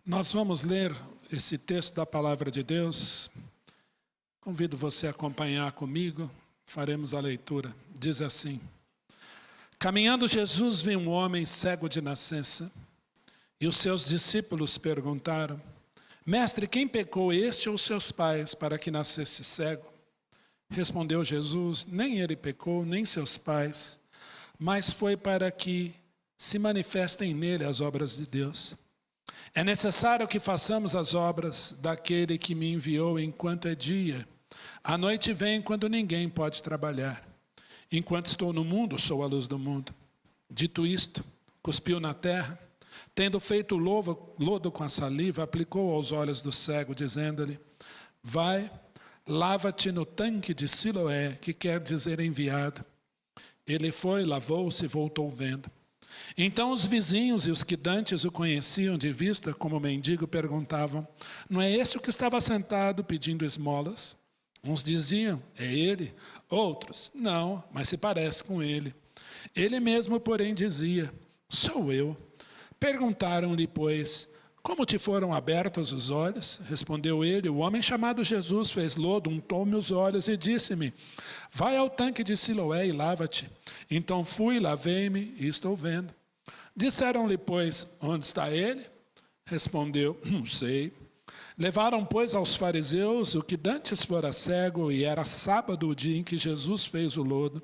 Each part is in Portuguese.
Nós vamos ler esse texto da Palavra de Deus. Convido você a acompanhar comigo, faremos a leitura. Diz assim: Caminhando Jesus viu um homem cego de nascença, e os seus discípulos perguntaram: Mestre, quem pecou, este ou seus pais, para que nascesse cego? Respondeu Jesus: Nem ele pecou, nem seus pais, mas foi para que se manifestem nele as obras de Deus. É necessário que façamos as obras daquele que me enviou enquanto é dia. A noite vem quando ninguém pode trabalhar. Enquanto estou no mundo, sou a luz do mundo. Dito isto, cuspiu na terra, tendo feito lodo com a saliva, aplicou aos olhos do cego, dizendo-lhe: Vai, lava-te no tanque de Siloé, que quer dizer enviado. Ele foi, lavou-se e voltou vendo. Então os vizinhos e os que dantes o conheciam de vista como mendigo perguntavam: Não é esse o que estava sentado pedindo esmolas? Uns diziam: É ele. Outros: Não, mas se parece com ele. Ele mesmo, porém, dizia: Sou eu. Perguntaram-lhe, pois: Como te foram abertos os olhos? Respondeu ele: O homem chamado Jesus fez lodo, untou-me os olhos e disse-me: Vai ao tanque de Siloé e lava-te. Então fui, lavei-me e estou vendo. Disseram-lhe, pois: Onde está ele? Respondeu: Não sei. Levaram, pois, aos fariseus o que dantes fora cego, e era sábado o dia em que Jesus fez o lodo,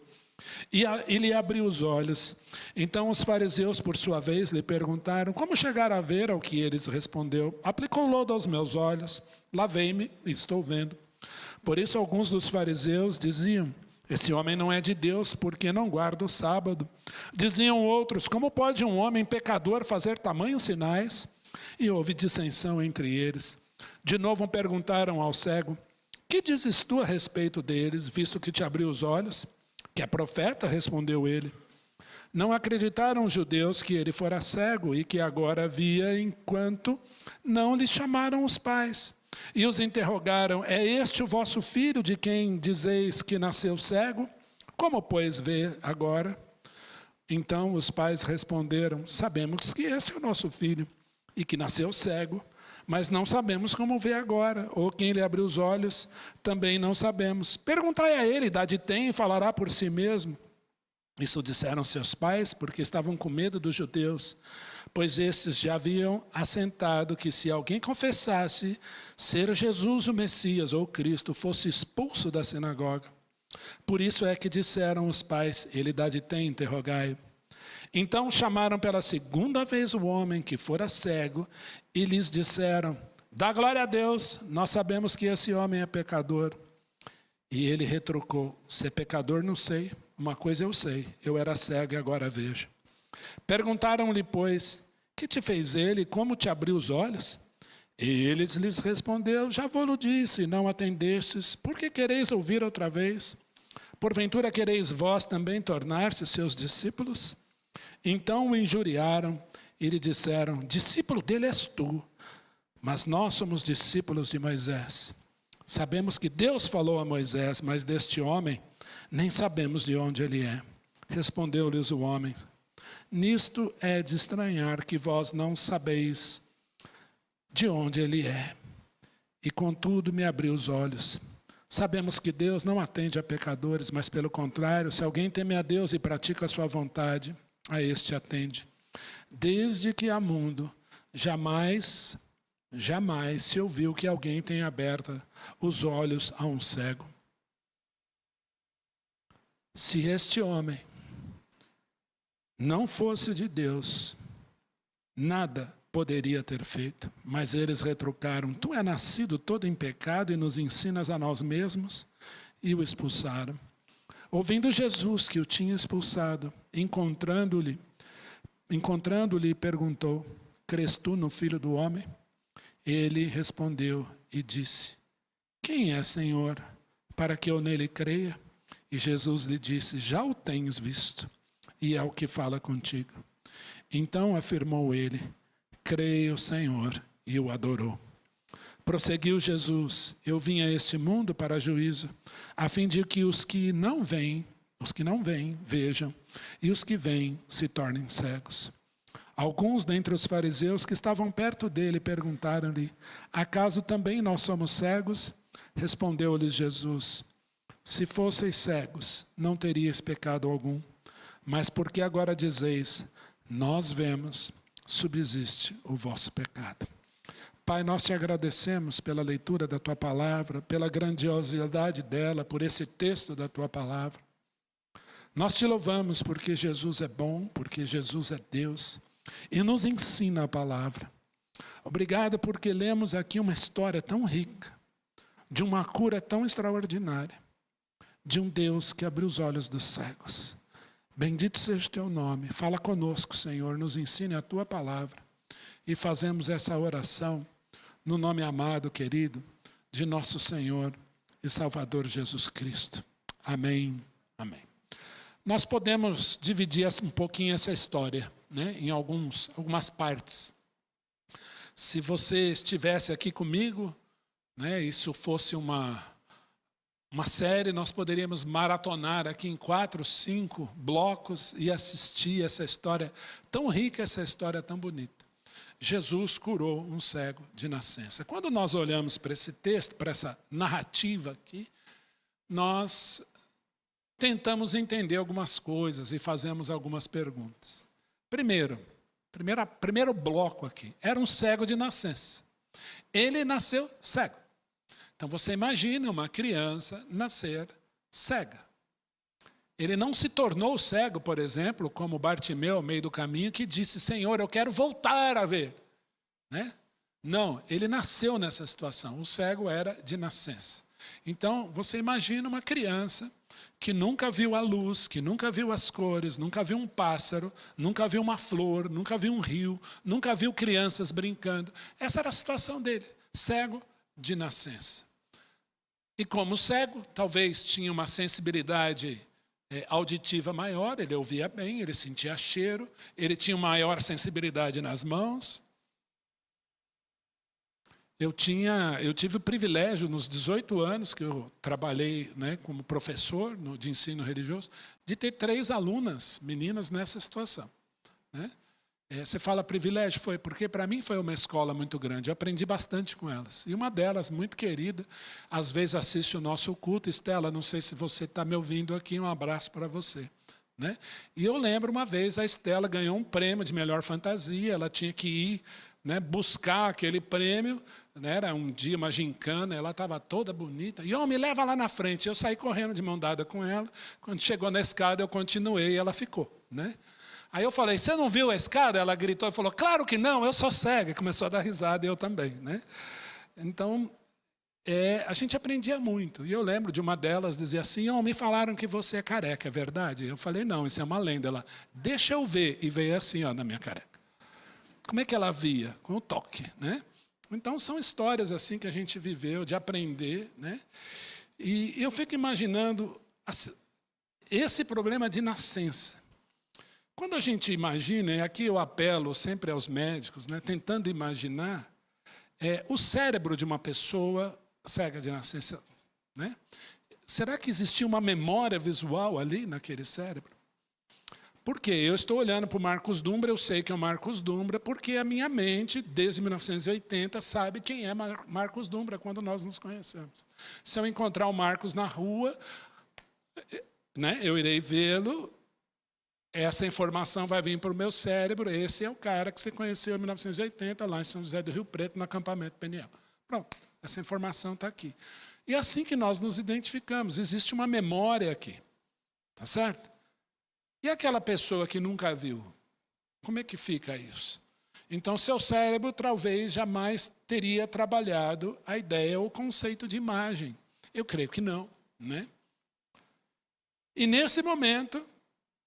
e lhe abriu os olhos. Então os fariseus, por sua vez, lhe perguntaram: Como chegar a ver? Ao que eles respondeu: Aplicou lodo aos meus olhos, lavei-me e estou vendo. Por isso alguns dos fariseus diziam: Esse homem não é de Deus, porque não guarda o sábado. Diziam outros: Como pode um homem pecador fazer tamanhos sinais? E houve dissensão entre eles. De novo perguntaram ao cego: Que dizes tu a respeito deles, visto que te abriu os olhos? Que é profeta, respondeu ele. Não acreditaram os judeus que ele fora cego e que agora via, enquanto não lhe chamaram os pais. E os interrogaram: É este o vosso filho, de quem dizeis que nasceu cego? Como, pois, vê agora? Então os pais responderam: Sabemos que esse é o nosso filho, e que nasceu cego, mas não sabemos como vê agora, ou quem lhe abriu os olhos, também não sabemos. Perguntai a ele, idade tem, e falará por si mesmo. Isso disseram seus pais, porque estavam com medo dos judeus, pois estes já haviam assentado que se alguém confessasse ser Jesus o Messias ou Cristo, fosse expulso da sinagoga. Por isso é que disseram os pais: Ele idade tem, interrogai-o. Então chamaram pela segunda vez o homem que fora cego e lhes disseram: Dá glória a Deus, nós sabemos que esse homem é pecador. E ele retrucou: Se é pecador, não sei. Uma coisa eu sei, eu era cego e agora vejo. Perguntaram-lhe, pois: Que te fez ele? Como te abriu os olhos? E ele lhes respondeu: Já vou-lo disse, não atendestes. Por que quereis ouvir outra vez? Porventura quereis vós também tornar-se seus discípulos? Então o injuriaram e lhe disseram: Discípulo dele és tu, mas nós somos discípulos de Moisés. Sabemos que Deus falou a Moisés, mas deste homem nem sabemos de onde ele é. Respondeu-lhes o homem: Nisto é de estranhar que vós não sabeis de onde ele é. E contudo me abriu os olhos. Sabemos que Deus não atende a pecadores, mas pelo contrário, se alguém teme a Deus e pratica a sua vontade, a este atende. Desde que há mundo, jamais se ouviu que alguém tenha aberto os olhos a um cego. Se este homem não fosse de Deus, nada poderia ter feito. Mas eles retrucaram: Tu é nascido todo em pecado e nos ensinas a nós mesmos? E o expulsaram. Ouvindo Jesus que o tinha expulsado, encontrando-lhe, perguntou: Crês tu no Filho do Homem? Ele respondeu e disse: Quem é, Senhor, para que eu nele creia? E Jesus lhe disse: Já o tens visto, e é o que fala contigo. Então afirmou ele: Creio, Senhor, e o adorou. Prosseguiu Jesus: Eu vim a este mundo para juízo, a fim de que os que não vêm, vejam, e os que vêm se tornem cegos. Alguns dentre os fariseus que estavam perto dele perguntaram-lhe: acaso também nós somos cegos? Respondeu-lhes Jesus: se fosseis cegos, não teríeis pecado algum. Mas porque agora dizeis: nós vemos, subsiste o vosso pecado. Pai, nós te agradecemos pela leitura da tua palavra, pela grandiosidade dela, por esse texto da tua palavra. Nós te louvamos porque Jesus é bom, porque Jesus é Deus e nos ensina a palavra. Obrigado porque lemos aqui uma história tão rica, de uma cura tão extraordinária, de um Deus que abriu os olhos dos cegos. Bendito seja o teu nome. Fala conosco, Senhor, nos ensine a tua palavra. E fazemos essa oração no nome amado, querido, de nosso Senhor e Salvador Jesus Cristo. Amém. Amém. Nós podemos dividir um pouquinho essa história, né, em algumas partes. Se você estivesse aqui comigo, né, isso fosse uma série, nós poderíamos maratonar aqui em 4, 5 blocos e assistir essa história tão rica, essa história tão bonita. Jesus curou um cego de nascença. Quando nós olhamos para esse texto, para essa narrativa aqui, nós tentamos entender algumas coisas e fazemos algumas perguntas. Primeiro bloco aqui, era um cego de nascença. Ele nasceu cego. Então você imagina uma criança nascer cega. Ele não se tornou cego, por exemplo, como Bartimeu, ao meio do caminho, que disse: Senhor, eu quero voltar a ver. Né? Não, ele nasceu nessa situação. O cego era de nascença. Então, você imagina uma criança que nunca viu a luz, que nunca viu as cores, nunca viu um pássaro, nunca viu uma flor, nunca viu um rio, nunca viu crianças brincando. Essa era a situação dele, cego de nascença. E como cego, talvez tinha uma sensibilidade auditiva maior, ele ouvia bem, ele sentia cheiro, ele tinha maior sensibilidade nas mãos. Eu tive o privilégio, nos 18 anos que eu trabalhei, né, como professor de ensino religioso, de ter 3 alunas, meninas, nessa situação. Né? Você fala privilégio? Foi porque para mim foi uma escola muito grande, eu aprendi bastante com elas. E uma delas, muito querida, às vezes assiste o nosso culto. Estela, não sei se você está me ouvindo aqui, um abraço para você. Né? E eu lembro uma vez, a Estela ganhou um prêmio de melhor fantasia, ela tinha que ir, né, buscar aquele prêmio, né, era um dia, uma gincana, ela estava toda bonita, e me leva lá na frente. Eu saí correndo de mão dada com ela, quando chegou na escada eu continuei e ela ficou. Né? Aí eu falei: você não viu a escada? Ela gritou e falou: claro que não, eu sou cega. E começou a dar risada e eu também. Né? Então, a gente aprendia muito. E eu lembro de uma delas dizer assim: me falaram que você é careca, é verdade? Eu falei: não, isso é uma lenda. Ela: deixa eu ver. E veio assim, na minha careca. Como é que ela via? Com o toque. Né? Então, são histórias assim que a gente viveu, de aprender. Né? E eu fico imaginando esse problema de nascença. Quando a gente imagina, e aqui eu apelo sempre aos médicos, né, tentando imaginar o cérebro de uma pessoa cega de nascença. Né? Será que existia uma memória visual ali naquele cérebro? Por quê? Eu estou olhando para o Marcos Dumbra, eu sei que é o Marcos Dumbra, porque a minha mente, desde 1980, sabe quem é Marcos Dumbra quando nós nos conhecemos. Se eu encontrar o Marcos na rua, né, eu irei vê-lo, essa informação vai vir para o meu cérebro: esse é o cara que você conheceu em 1980, lá em São José do Rio Preto, no acampamento Peniel. Pronto, essa informação está aqui. E é assim que nós nos identificamos, existe uma memória aqui. Tá certo? E aquela pessoa que nunca viu, como é que fica isso? Então, seu cérebro talvez jamais teria trabalhado a ideia ou o conceito de imagem. Eu creio que não. Né? E nesse momento,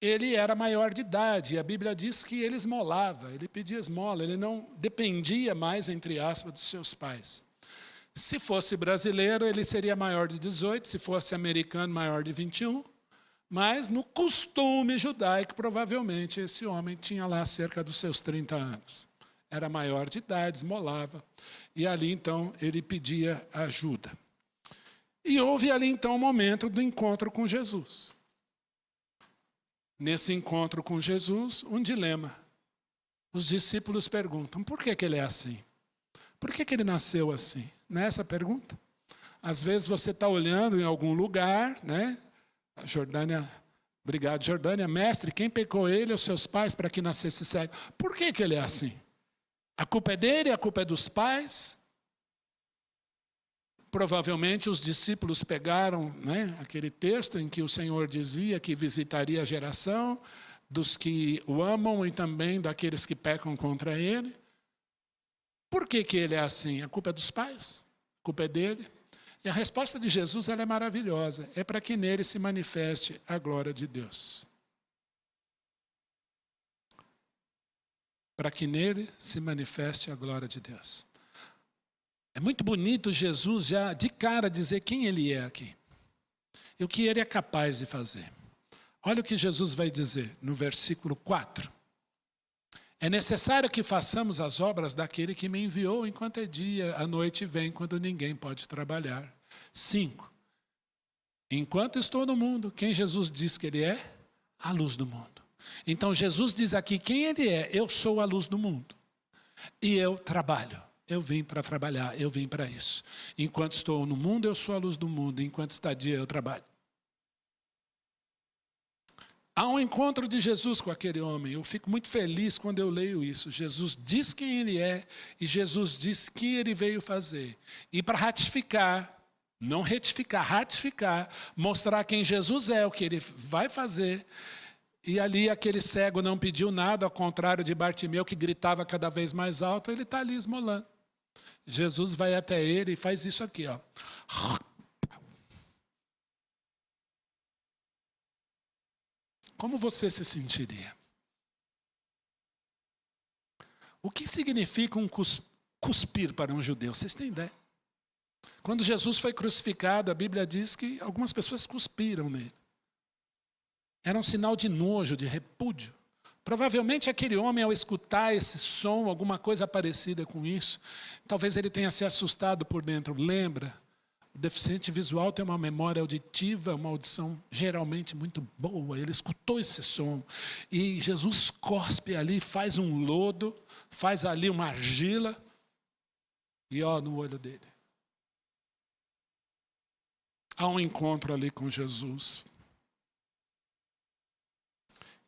ele era maior de idade, e a Bíblia diz que ele esmolava, ele pedia esmola, ele não dependia mais, entre aspas, dos seus pais. Se fosse brasileiro, ele seria maior de 18, se fosse americano, maior de 21, mas no costume judaico, provavelmente, esse homem tinha lá cerca dos seus 30 anos. Era maior de idade, esmolava, e ali, então, ele pedia ajuda. E houve ali, então, o momento do encontro com Jesus. Nesse encontro com Jesus, um dilema. os discípulos perguntam, por que ele é assim? Por que ele nasceu assim? Não é essa a pergunta? Às vezes você está olhando em algum lugar, né? A Jordânia, obrigado Jordânia, mestre, quem pecou ele ou seus pais para que nascesse cego? Por que ele é assim? A culpa é dele, a culpa é dos pais? Provavelmente os discípulos pegaram, né, aquele texto em que o Senhor dizia que visitaria a geração dos que o amam e também daqueles que pecam contra ele. Por que ele é assim? A culpa é dos pais? A culpa é dele? E a resposta de Jesus ela é maravilhosa. É para que nele se manifeste a glória de Deus. Para que nele se manifeste a glória de Deus. É muito bonito Jesus já de cara dizer quem ele é aqui. E o que ele é capaz de fazer. Olha o que Jesus vai dizer no versículo 4. É necessário que façamos as obras daquele que me enviou enquanto é dia, a noite vem quando ninguém pode trabalhar. 5. Enquanto estou no mundo, quem Jesus diz que ele é? A luz do mundo. Então Jesus diz aqui quem ele é. Eu sou a luz do mundo. E eu trabalho. Eu vim para trabalhar, eu vim para isso. Enquanto estou no mundo, eu sou a luz do mundo. Enquanto está dia, eu trabalho. Há um encontro de Jesus com aquele homem. Eu fico muito feliz quando eu leio isso. Jesus diz quem ele é e Jesus diz o que ele veio fazer. E para ratificar, não retificar, ratificar, mostrar quem Jesus é, o que ele vai fazer. E ali aquele cego não pediu nada, ao contrário de Bartimeu, que gritava cada vez mais alto, ele está ali esmolando. Jesus vai até ele e faz isso aqui, ó. Como você se sentiria? O que significa um cuspir para um judeu? Vocês têm ideia? Quando Jesus foi crucificado, a Bíblia diz que algumas pessoas cuspiram nele. Era um sinal de nojo, de repúdio. Provavelmente aquele homem, ao escutar esse som, alguma coisa parecida com isso, talvez ele tenha se assustado por dentro. Lembra? O deficiente visual tem uma memória auditiva, uma audição geralmente muito boa. Ele escutou esse som. E Jesus cospe ali, faz um lodo, faz ali uma argila, e ó, no olho dele. Há um encontro ali com Jesus.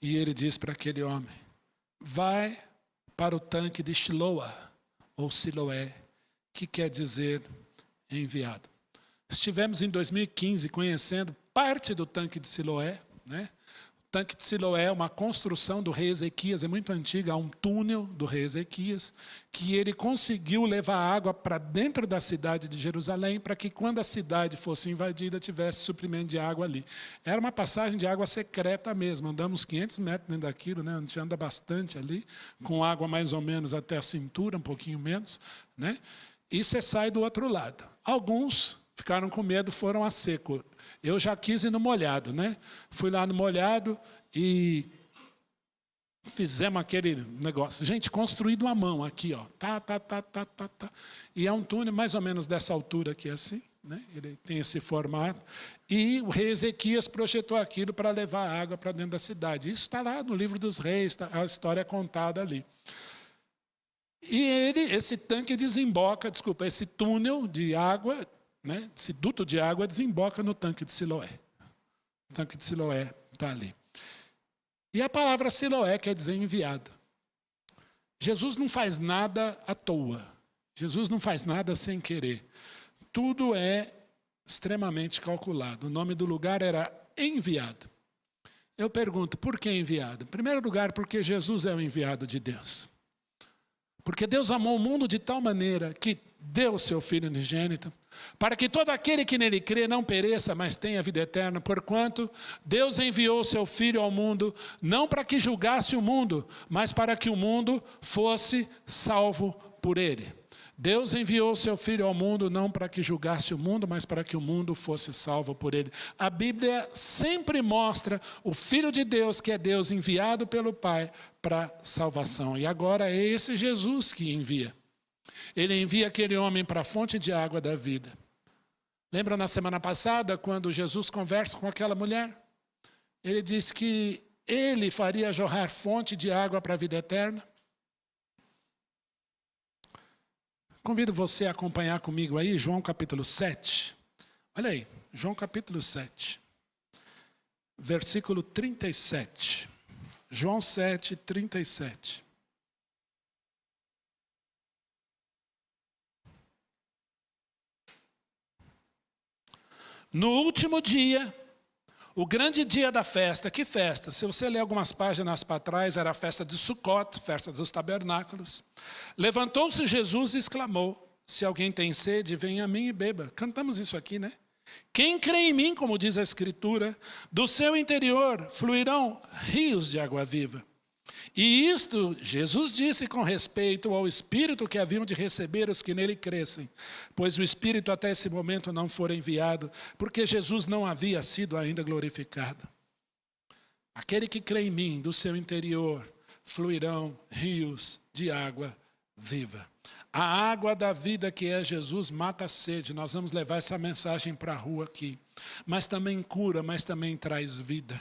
E ele diz para aquele homem, vai para o tanque de Siloá, ou Siloé, que quer dizer enviado. Estivemos em 2015 conhecendo parte do tanque de Siloé, né? O tanque de Siloé é uma construção do rei Ezequias, é muito antiga, há um túnel do rei Ezequias, que ele conseguiu levar água para dentro da cidade de Jerusalém, para que quando a cidade fosse invadida, tivesse suprimento de água ali. Era uma passagem de água secreta mesmo, andamos 500 metros dentro daquilo, né? A gente anda bastante ali, com água mais ou menos até a cintura, um pouquinho menos, né? E você sai do outro lado. Alguns ficaram com medo, foram a seco. Eu já quis ir no molhado, né? Fui lá no molhado e fizemos aquele negócio. Gente, construído à mão aqui, ó. Tá. E é um túnel mais ou menos dessa altura aqui, assim, né? Ele tem esse formato. E o rei Ezequias projetou aquilo para levar água para dentro da cidade. Isso está lá no livro dos reis, a história é contada ali. E esse tanque desemboca, esse túnel de água, né? Esse duto de água desemboca no tanque de Siloé. O tanque de Siloé está ali. E a palavra Siloé quer dizer enviado. Jesus não faz nada à toa. Jesus não faz nada sem querer. Tudo é extremamente calculado. O nome do lugar era enviado. Eu pergunto, por que enviado? Em primeiro lugar, porque Jesus é o enviado de Deus. Porque Deus amou o mundo de tal maneira que deu o seu Filho unigênito, para que todo aquele que nele crê não pereça, mas tenha vida eterna. Porquanto Deus enviou o seu Filho ao mundo, não para que julgasse o mundo, mas para que o mundo fosse salvo por ele. Deus enviou o seu Filho ao mundo, não para que julgasse o mundo, mas para que o mundo fosse salvo por ele. A Bíblia sempre mostra o Filho de Deus, que é Deus enviado pelo Pai para salvação. E agora é esse Jesus que envia. Ele envia aquele homem para a fonte de água da vida. Lembra na semana passada, quando Jesus conversa com aquela mulher? Ele diz que ele faria jorrar fonte de água para a vida eterna. Convido você a acompanhar comigo aí, João capítulo 7. Olha aí, João capítulo 7, versículo 37. João 7, 37. No último dia, o grande dia da festa, que festa? Se você ler algumas páginas para trás, era a festa de Sucot, festa dos tabernáculos. Levantou-se Jesus e exclamou: se alguém tem sede, venha a mim e beba. Cantamos isso aqui, né? Quem crê em mim, como diz a Escritura, do seu interior fluirão rios de água viva. E isto Jesus disse com respeito ao Espírito que haviam de receber os que nele crescem, pois o Espírito até esse momento não fora enviado, porque Jesus não havia sido ainda glorificado. Aquele que crê em mim, do seu interior fluirão rios de água viva. A água da vida que é Jesus mata a sede. Nós vamos levar essa mensagem para a rua aqui. Mas também cura, mas também traz vida.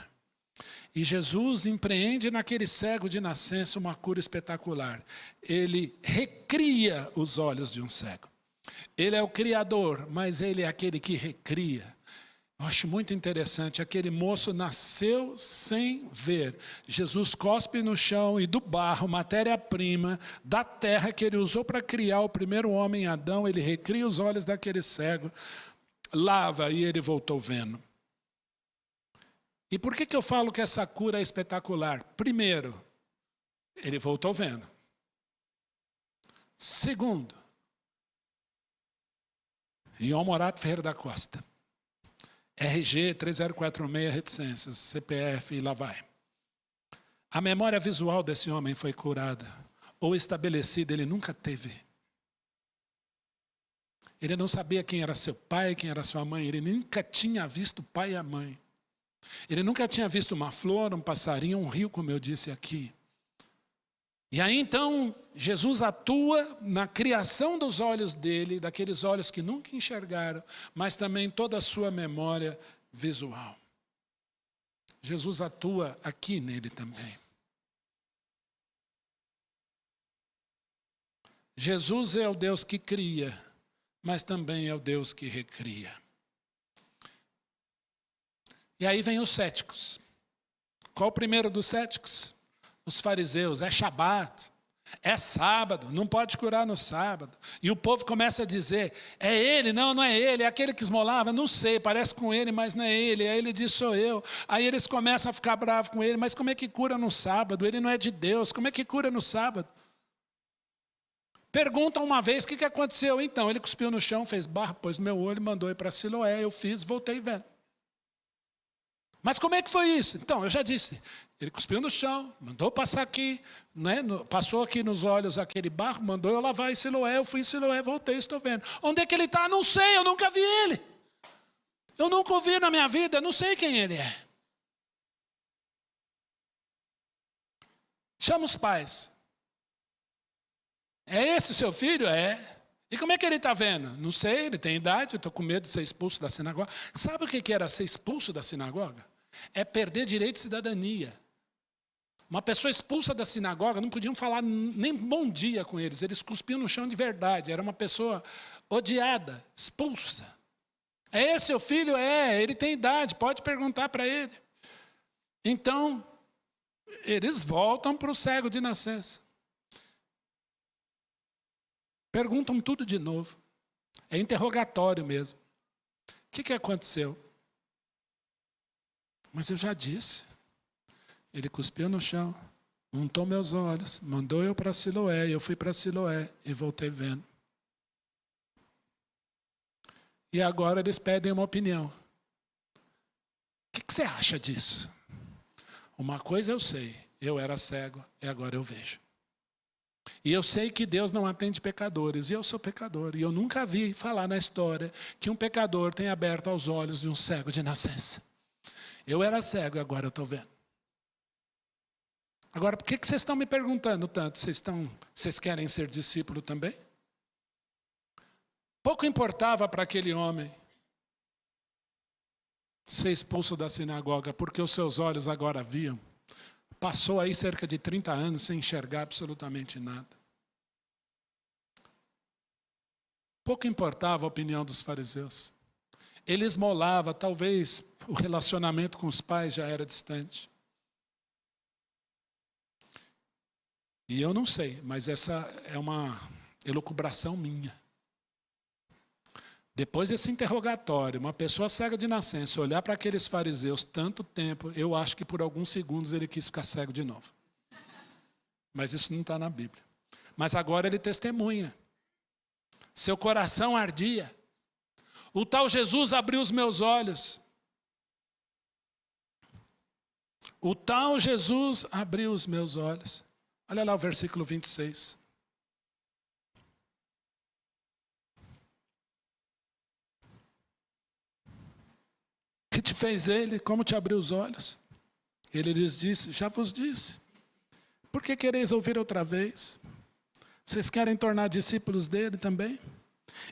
E Jesus empreende naquele cego de nascença uma cura espetacular. Ele recria os olhos de um cego. Ele é o Criador, mas ele é aquele que recria. Eu acho muito interessante, aquele moço nasceu sem ver. Jesus cospe no chão e do barro, matéria-prima, da terra que ele usou para criar o primeiro homem, Adão, ele recria os olhos daquele cego, lava e ele voltou vendo. E por que eu falo que essa cura é espetacular? Primeiro, ele voltou vendo. Segundo, Ion Morato Ferreira da Costa. RG 3046 reticências, CPF e lá vai. A memória visual desse homem foi curada, ou estabelecida, ele nunca teve. Ele não sabia quem era seu pai, quem era sua mãe, ele nunca tinha visto o pai e a mãe. Ele nunca tinha visto uma flor, um passarinho, um rio, como eu disse aqui. E aí então, Jesus atua na criação dos olhos dele, daqueles olhos que nunca enxergaram, mas também toda a sua memória visual. Jesus atua aqui nele também. Jesus é o Deus que cria, mas também é o Deus que recria. E aí vem os céticos. Qual o primeiro dos céticos? Os fariseus. É Shabat, é sábado, não pode curar no sábado. E o povo começa a dizer, é ele? Não, não é ele, é aquele que esmolava? Não sei, parece com ele, mas não é ele. Aí ele diz, sou eu. Aí eles começam a ficar bravos com ele, mas como é que cura no sábado? Ele não é de Deus, como é que cura no sábado? Perguntam uma vez, o que aconteceu? Então, ele cuspiu no chão, fez barro, pôs meu olho, mandou ir para Siloé, eu fiz, voltei vendo. Mas como é que foi isso? Então, eu já disse, ele cuspiu no chão, mandou passar aqui, né, passou aqui nos olhos aquele barro, mandou eu lavar em Siloé, eu fui em Siloé, voltei, estou vendo. Onde é que ele está? Não sei, eu nunca vi ele. Eu nunca o vi na minha vida, não sei quem ele é. Chama os pais. É esse seu filho? É. E como é que ele está vendo? Não sei, ele tem idade, eu estou com medo de ser expulso da sinagoga. Sabe o que era ser expulso da sinagoga? É perder direito de cidadania. Uma pessoa expulsa da sinagoga, não podiam falar nem bom dia com eles, eles cuspiam no chão de verdade, era uma pessoa odiada, expulsa. É esse seu filho? É, ele tem idade, pode perguntar para ele. Então, eles voltam para o cego de nascença. Perguntam tudo de novo. É interrogatório mesmo. O que aconteceu? Mas eu já disse. Ele cuspiu no chão, untou meus olhos, mandou eu para Siloé, eu fui para Siloé e voltei vendo. E agora eles pedem uma opinião. O que você acha disso? Uma coisa eu sei, eu era cego e agora eu vejo. E eu sei que Deus não atende pecadores, e eu sou pecador. E eu nunca vi falar na história que um pecador tenha aberto os olhos de um cego de nascença. Eu era cego e agora eu estou vendo. Agora, por que vocês estão me perguntando tanto? Vocês querem ser discípulo também? Pouco importava para aquele homem ser expulso da sinagoga, porque os seus olhos agora viam. Passou aí cerca de 30 anos sem enxergar absolutamente nada. Pouco importava a opinião dos fariseus. Ele esmolava, talvez o relacionamento com os pais já era distante. E eu não sei, mas essa é uma elucubração minha. Depois desse interrogatório, uma pessoa cega de nascença olhar para aqueles fariseus tanto tempo, eu acho que por alguns segundos ele quis ficar cego de novo. Mas isso não está na Bíblia. Mas agora ele testemunha. Seu coração ardia. O tal Jesus abriu os meus olhos. O tal Jesus abriu os meus olhos. Olha lá o versículo 26. Que te fez ele? Como te abriu os olhos? Ele lhes disse, já vos disse. Por que quereis ouvir outra vez? Vocês querem tornar discípulos dele também?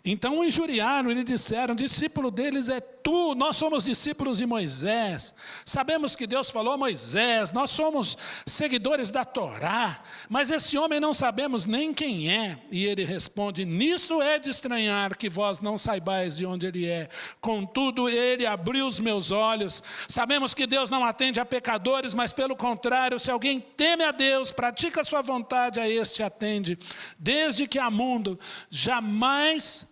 Então o injuriaram e lhe disseram, discípulo deles é tu, nós somos discípulos de Moisés. Sabemos que Deus falou a Moisés, nós somos seguidores da Torá, mas esse homem não sabemos nem quem é. E ele responde, nisso é de estranhar que vós não saibais de onde ele é. Contudo, ele abriu os meus olhos. Sabemos que Deus não atende a pecadores, mas pelo contrário, se alguém teme a Deus, pratica a sua vontade, a este atende. Desde que há mundo, jamais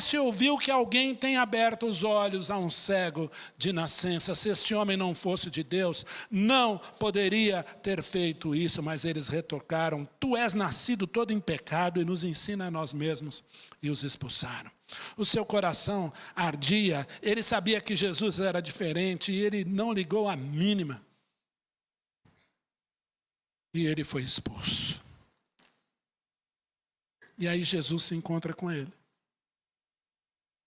se ouviu que alguém tenha aberto os olhos a um cego de nascença. Se este homem não fosse de Deus, não poderia ter feito isso. Mas eles retocaram, tu és nascido todo em pecado e nos ensina a nós mesmos. E os expulsaram. O seu coração ardia, ele sabia que Jesus era diferente e ele não ligou a mínima. E ele foi expulso. E aí Jesus se encontra com ele.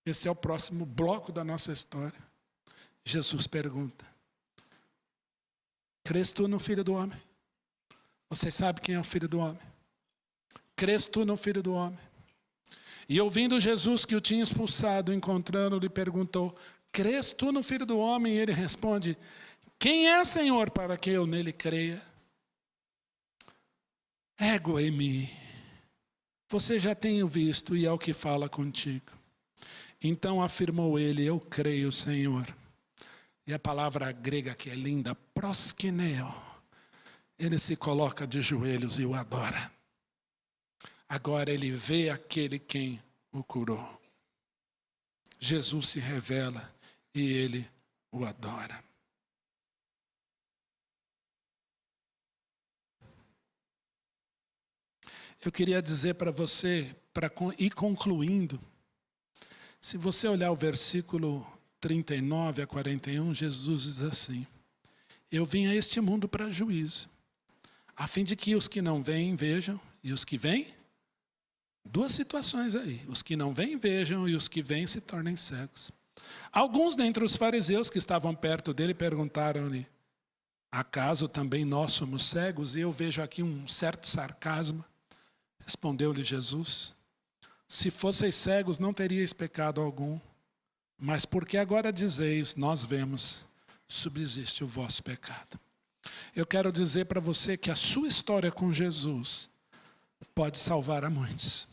Esse é o próximo bloco da nossa história. Jesus pergunta, crês tu no Filho do Homem? Você sabe quem é o Filho do Homem? Crês tu no Filho do Homem? E ouvindo Jesus que o tinha expulsado, encontrando-lhe, perguntou, crês tu no Filho do Homem? E ele responde, quem é, Senhor, para que eu nele creia? Ego em mim. Você já tem o visto e é o que fala contigo. Então afirmou ele, eu creio, Senhor. E a palavra grega que é linda, proskineo. Ele se coloca de joelhos e o adora. Agora ele vê aquele quem o curou. Jesus se revela e ele o adora. Eu queria dizer para você, para ir concluindo, se você olhar o versículo 39 a 41, Jesus diz assim, eu vim a este mundo para juízo, a fim de que os que não vêm vejam, e os que vêm, duas situações aí, os que não vêm vejam, e os que vêm se tornem cegos. Alguns dentre os fariseus que estavam perto dele perguntaram-lhe, acaso também nós somos cegos? E eu vejo aqui um certo sarcasmo. Respondeu-lhe Jesus, se fosseis cegos não teríeis pecado algum, mas porque agora dizeis, nós vemos, subsiste o vosso pecado. Eu quero dizer para você que a sua história com Jesus pode salvar a muitos.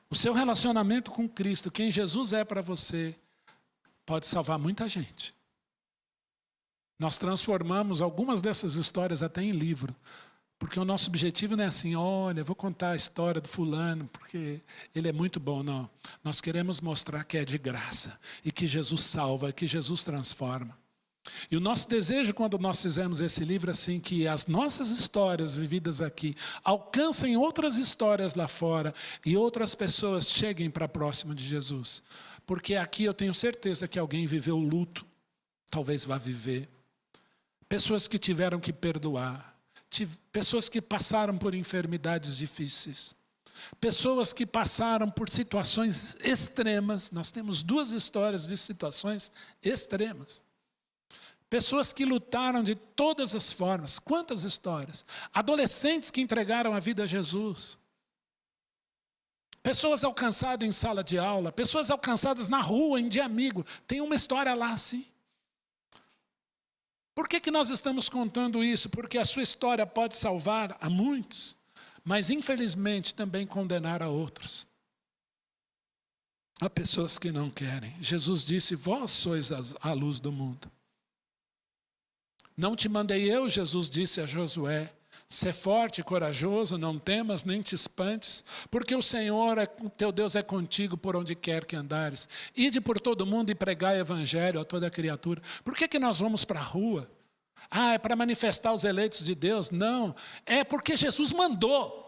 O seu relacionamento com Cristo, quem Jesus é para você, pode salvar muita gente. Nós transformamos algumas dessas histórias até em livro. Porque o nosso objetivo não é assim, olha, vou contar a história do fulano, porque ele é muito bom, não. Nós queremos mostrar que é de graça, e que Jesus salva, e que Jesus transforma. E o nosso desejo, quando nós fizemos esse livro, assim, que as nossas histórias vividas aqui alcancem outras histórias lá fora, e outras pessoas cheguem para próximo de Jesus. Porque aqui eu tenho certeza que alguém viveu luto, talvez vá viver. Pessoas que tiveram que perdoar. Pessoas que passaram por enfermidades difíceis, pessoas que passaram por situações extremas, nós temos duas histórias de situações extremas, pessoas que lutaram de todas as formas, quantas histórias, adolescentes que entregaram a vida a Jesus, pessoas alcançadas em sala de aula, pessoas alcançadas na rua, em dia amigo, tem uma história lá assim. Por que nós estamos contando isso? Porque a sua história pode salvar a muitos, mas infelizmente também condenar a outros. Há pessoas que não querem. Jesus disse, vós sois a luz do mundo. Não te mandei eu, Jesus disse a Josué, sê forte e corajoso, não temas nem te espantes, porque o Senhor, o teu Deus, é contigo por onde quer que andares. Ide por todo mundo e pregai o evangelho a toda criatura. Por que nós vamos para a rua? Ah, é para manifestar os eleitos de Deus? Não, é porque Jesus mandou.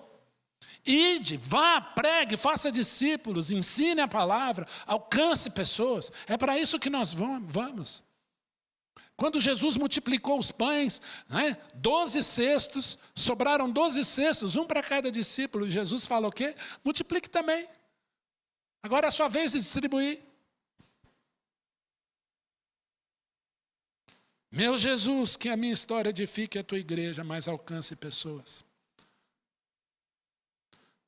Ide, vá, pregue, faça discípulos, ensine a palavra, alcance pessoas. É para isso que nós vamos. Quando Jesus multiplicou os pães, 12 cestos, sobraram 12 cestos, um para cada discípulo. Jesus fala o quê? Multiplique também. Agora é a sua vez de distribuir. Meu Jesus, que a minha história edifique a tua igreja, mas alcance pessoas.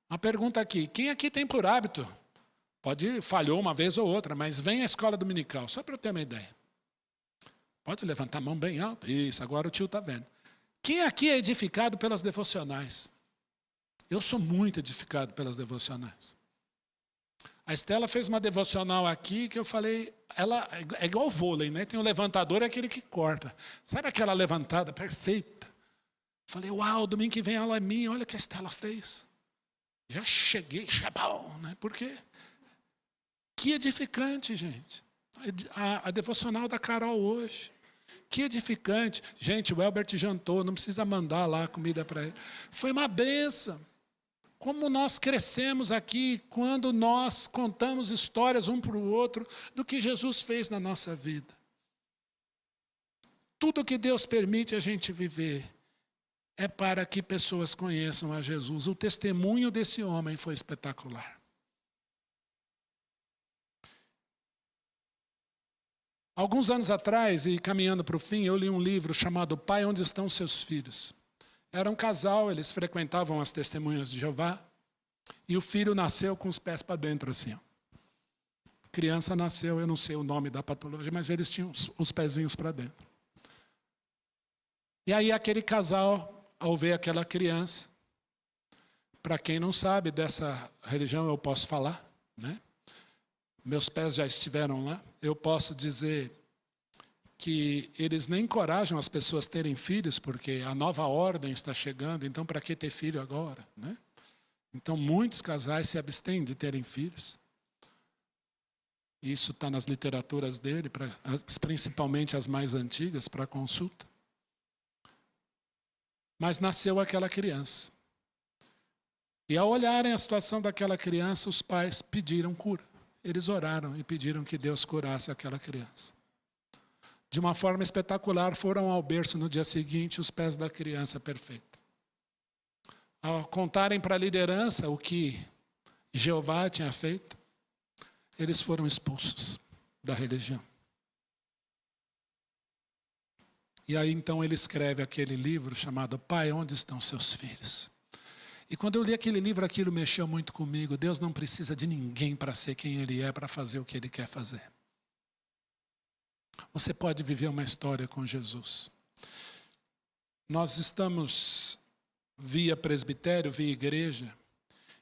Uma pergunta aqui, quem aqui tem por hábito? Falhou uma vez ou outra, mas vem à escola dominical, só para eu ter uma ideia. Pode levantar a mão bem alta. Isso, agora o tio está vendo. Quem aqui é edificado pelas devocionais? Eu sou muito edificado pelas devocionais. A Estela fez uma devocional aqui que eu falei, ela é igual vôlei, né? Tem o levantador, é aquele que corta. Sabe aquela levantada perfeita? Falei, uau, domingo que vem ela é minha, olha o que a Estela fez. Já cheguei, chabão, né? Por quê? Que edificante, gente. A devocional da Carol hoje. Que edificante. Gente, o Elbert jantou, não precisa mandar lá comida para ele. Foi uma bênção. Como nós crescemos aqui quando nós contamos histórias um para o outro do que Jesus fez na nossa vida. Tudo que Deus permite a gente viver é para que pessoas conheçam a Jesus. O testemunho desse homem foi espetacular. Alguns anos atrás, e caminhando para o fim, eu li um livro chamado Pai, Onde Estão Seus Filhos? Era um casal, eles frequentavam as testemunhas de Jeová, e o filho nasceu com os pés para dentro, assim. A criança nasceu, eu não sei o nome da patologia, mas eles tinham os pezinhos para dentro. E aí aquele casal, ao ver aquela criança, para quem não sabe dessa religião, eu posso falar, né? Meus pés já estiveram lá. Eu posso dizer que eles nem encorajam as pessoas a terem filhos, porque a nova ordem está chegando, então para que ter filho agora? Né? Então muitos casais se abstêm de terem filhos. Isso está nas literaturas dele, principalmente as mais antigas, para consulta. Mas nasceu aquela criança. E ao olharem a situação daquela criança, os pais pediram cura. Eles oraram e pediram que Deus curasse aquela criança. De uma forma espetacular, foram ao berço no dia seguinte, os pés da criança perfeita. Ao contarem para a liderança o que Jeová tinha feito, eles foram expulsos da religião. E aí então ele escreve aquele livro chamado Pai, Onde Estão Seus Filhos? E quando eu li aquele livro, aquilo mexeu muito comigo. Deus não precisa de ninguém para ser quem Ele é, para fazer o que Ele quer fazer. Você pode viver uma história com Jesus. Nós estamos, via presbitério, via igreja,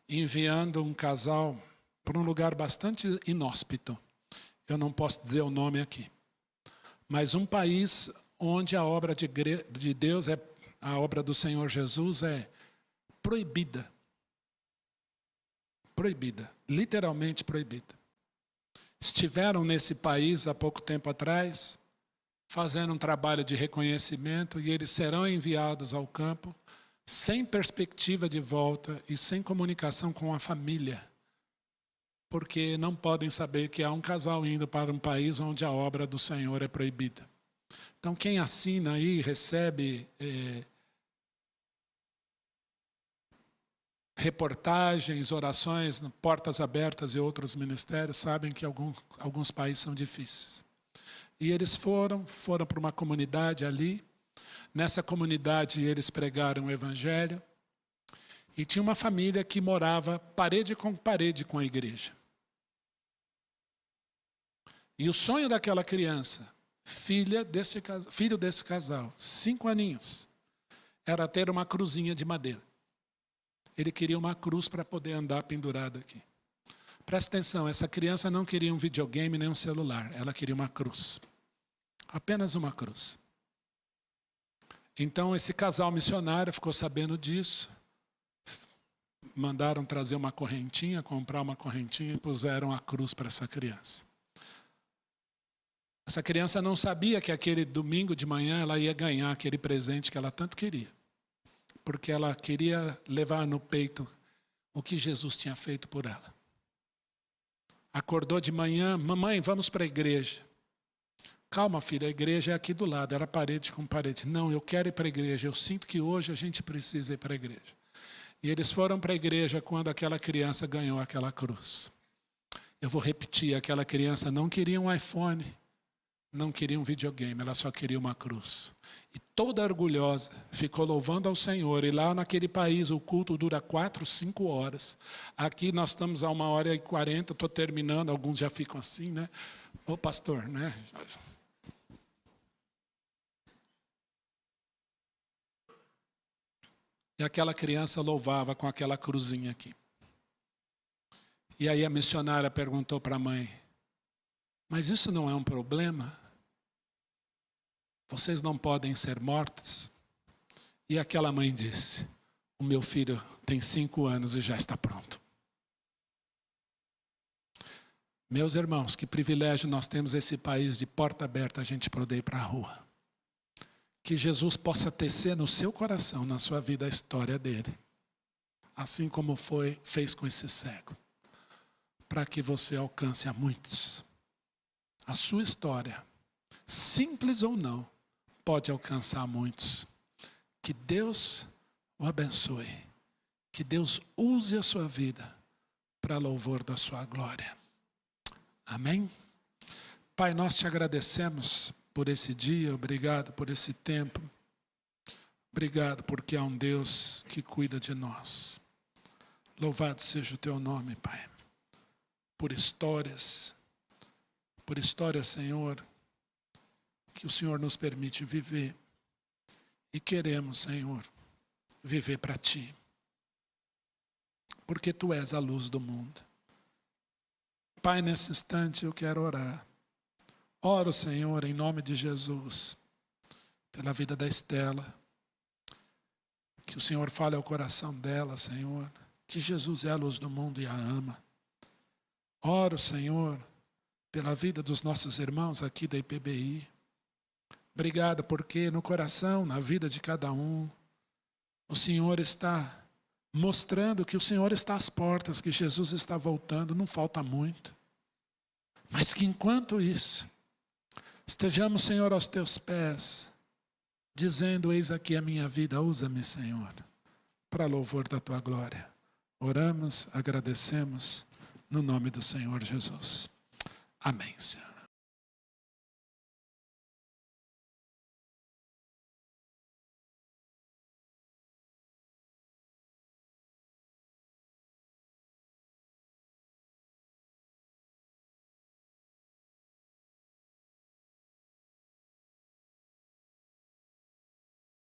enviando um casal para um lugar bastante inóspito. Eu não posso dizer o nome aqui. Mas um país onde a obra de Deus, a obra do Senhor Jesus é proibida. Proibida. Literalmente proibida. Estiveram nesse país há pouco tempo atrás, fazendo um trabalho de reconhecimento, e eles serão enviados ao campo sem perspectiva de volta e sem comunicação com a família, porque não podem saber que há um casal indo para um país onde a obra do Senhor é proibida. Então quem assina aí, recebe reportagens, orações, portas abertas e outros ministérios, sabem que alguns países são difíceis. E eles foram para uma comunidade ali. Nessa comunidade eles pregaram o evangelho. E tinha uma família que morava parede com a igreja. E o sonho daquela criança, filho desse casal, 5 aninhos, era ter uma cruzinha de madeira. Ele queria uma cruz para poder andar pendurado aqui. Presta atenção, essa criança não queria um videogame nem um celular, ela queria uma cruz. Apenas uma cruz. Então esse casal missionário ficou sabendo disso, mandaram trazer uma correntinha, comprar uma correntinha e puseram a cruz para essa criança. Essa criança não sabia que aquele domingo de manhã ela ia ganhar aquele presente que ela tanto queria. Porque ela queria levar no peito o que Jesus tinha feito por ela. Acordou de manhã, mamãe, vamos para a igreja. Calma, filha, a igreja é aqui do lado, era parede com parede. Não, eu quero ir para a igreja, eu sinto que hoje a gente precisa ir para a igreja. E eles foram para a igreja quando aquela criança ganhou aquela cruz. Eu vou repetir, aquela criança não queria um iPhone, não queria um videogame, ela só queria uma cruz. E toda orgulhosa, ficou louvando ao Senhor. E lá naquele país o culto dura 4, 5 horas. Aqui nós estamos a 1h40, estou terminando, alguns já ficam assim, né? Ô pastor, né? E aquela criança louvava com aquela cruzinha aqui. E aí a missionária perguntou para a mãe, mas isso não é um problema? Vocês não podem ser mortos? E aquela mãe disse, o meu filho tem 5 anos e já está pronto. Meus irmãos, que privilégio nós temos esse país de porta aberta, a gente poder ir para a rua. Que Jesus possa tecer no seu coração, na sua vida, a história dele. Assim como fez com esse cego. Para que você alcance a muitos. A sua história, simples ou não, pode alcançar muitos. Que Deus o abençoe. Que Deus use a sua vida para louvor da sua glória. Amém? Pai, nós te agradecemos por esse dia, obrigado por esse tempo. Obrigado porque há um Deus que cuida de nós. Louvado seja o teu nome, Pai. Por histórias, Senhor, que o Senhor nos permite viver. E queremos, Senhor, viver para Ti. Porque Tu és a luz do mundo. Pai, nesse instante eu quero orar. Oro, Senhor, em nome de Jesus, pela vida da Estela. Que o Senhor fale ao coração dela, Senhor. Que Jesus é a luz do mundo e a ama. Oro, Senhor, pela vida dos nossos irmãos aqui da IPBI. Obrigado porque no coração, na vida de cada um, o Senhor está mostrando que o Senhor está às portas, que Jesus está voltando, não falta muito. Mas que enquanto isso, estejamos, Senhor, aos teus pés, dizendo, eis aqui a minha vida, usa-me, Senhor, para louvor da tua glória. Oramos, agradecemos, no nome do Senhor Jesus. Amém, Senhor.